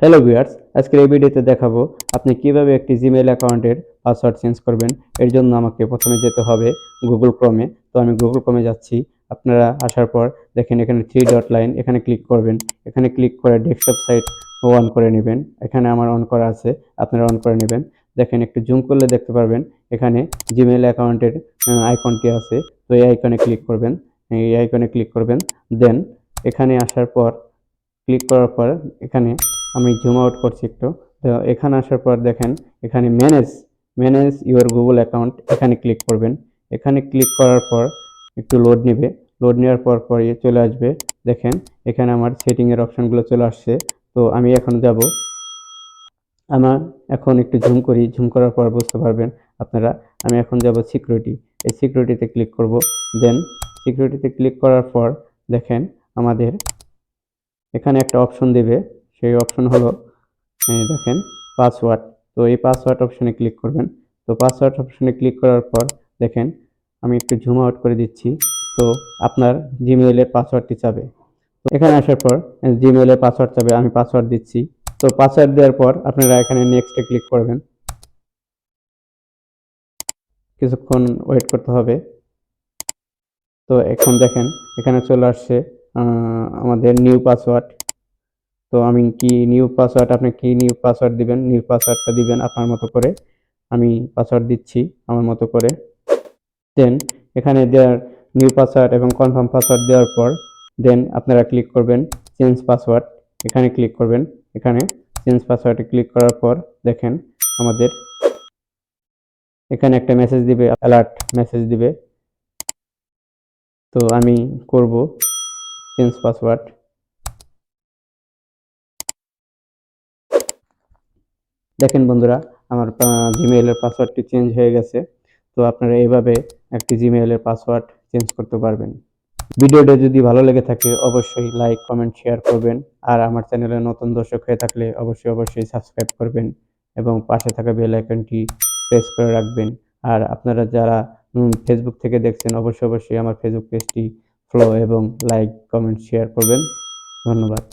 Hello viewers, আজকের এই ভিডিওতে দেখাবো আপনি কিভাবে একটি জিমেইল অ্যাকাউন্টের পাসওয়ার্ড চেঞ্জ করবেন। এর জন্য আমাকে প্রথমে যেতে হবে গুগল ক্রোমে। তো আমি গুগল ক্রোমে যাচ্ছি। আপনারা আসার পর দেখেন এখানে 3 ডট লাইন, এখানে ক্লিক করবেন। এখানে ক্লিক করে ডেস্কটপ সাইট অন করে নেবেন। এখানে আমার অন করা আছে, আপনারা অন করে নেবেন। দেখেন একটু জুম করলে দেখতে পারবেন এখানে জিমেইল অ্যাকাউন্টের আইকনটি আছে। তো এই আইকনে ক্লিক করবেন, এই আইকনে ক্লিক করবেন। দেন এখানে আসার পর ক্লিক করার পর এখানে আমি জুম আউট করছি একটু। তো এখানে আসার পর দেখেন এখানে ম্যানেজ ইউর গুগল অ্যাকাউন্ট, এখানে ক্লিক করবেন। এখানে ক্লিক করার পর একটু লোড নেবে। লোড নেওয়ার পর চলে আসবে। দেখেন এখানে আমার সেটিংয়ের অপশনগুলো চলে আসছে। তো আমি এখন যাব, আমার এখন একটু জুম করি, জুম করার পর বুঝতে পারবেন আপনারা। আমি এখন যাব সিকিউরিটি, এই সিকিউরিটিতে ক্লিক করব। দেন সিকিউরিটিতে ক্লিক করার পর দেখেন আমাদের এখানে একটা অপশন দেবে। সেই অপশন হলো দেখেন পাসওয়ার্ড। তো এই পাসওয়ার্ড অপশনে ক্লিক করবেন। তো পাসওয়ার্ড অপশনে ক্লিক করার পর দেখেন আমি একটু জুম আউট করে দিচ্ছি। তো আপনার জিমেইলের পাসওয়ার্ডটি চাবে। তো এখানে আসার পর জিমেইলের পাসওয়ার্ড চাবে, আমি পাসওয়ার্ড দিচ্ছি। তো পাসওয়ার্ড দেওয়ার পর আপনারা এখানে নেক্সটে ক্লিক করবেন। কিছুক্ষণ ওয়েট করতে হবে। তো এখন দেখেন এখানে চলে আসছে আমাদের নিউ পাসওয়ার্ড। তো আমি কি নিউ পাসওয়ার্ড, আপনি কি নিউ পাসওয়ার্ড দিবেন, নিউ পাসওয়ার্ডটা দিবেন আপনার মতো করে। আমি পাসওয়ার্ড দিচ্ছি আমার মতো করে। দেন এখানে দেওয়ার নিউ পাসওয়ার্ড এবং কনফার্ম পাসওয়ার্ড দেওয়ার পর দেন আপনারা ক্লিক করবেন চেঞ্জ পাসওয়ার্ড, এখানে ক্লিক করবেন। এখানে চেঞ্জ পাসওয়ার্ডে ক্লিক করার পর দেখেন আমাদের এখানে একটা মেসেজ দিবে, অ্যালার্ট মেসেজ দিবে। তো আমি করব চেঞ্জ পাসওয়ার্ড। দেখেন বন্ধুরা, আমার জিমেইলের পাসওয়ার্ডটি চেঞ্জ হয়ে গেছে। তো আপনারা এইভাবে একটি জিমেইলের পাসওয়ার্ড চেঞ্জ করতে পারবেন। ভিডিওটা যদি ভালো লেগে থাকে অবশ্যই লাইক, কমেন্ট, শেয়ার করবেন। আর আমার চ্যানেলে নতুন দর্শক হয়ে থাকলে অবশ্যই সাবস্ক্রাইব করবেন এবং পাশে থাকা বেল আইকনটি প্রেস করে রাখবেন। আর আপনারা যারা ফেসবুক থেকে দেখছেন অবশ্যই আমার ফেসবুক পেজটি ফলো এবং লাইক, কমেন্ট, শেয়ার করবেন। ধন্যবাদ।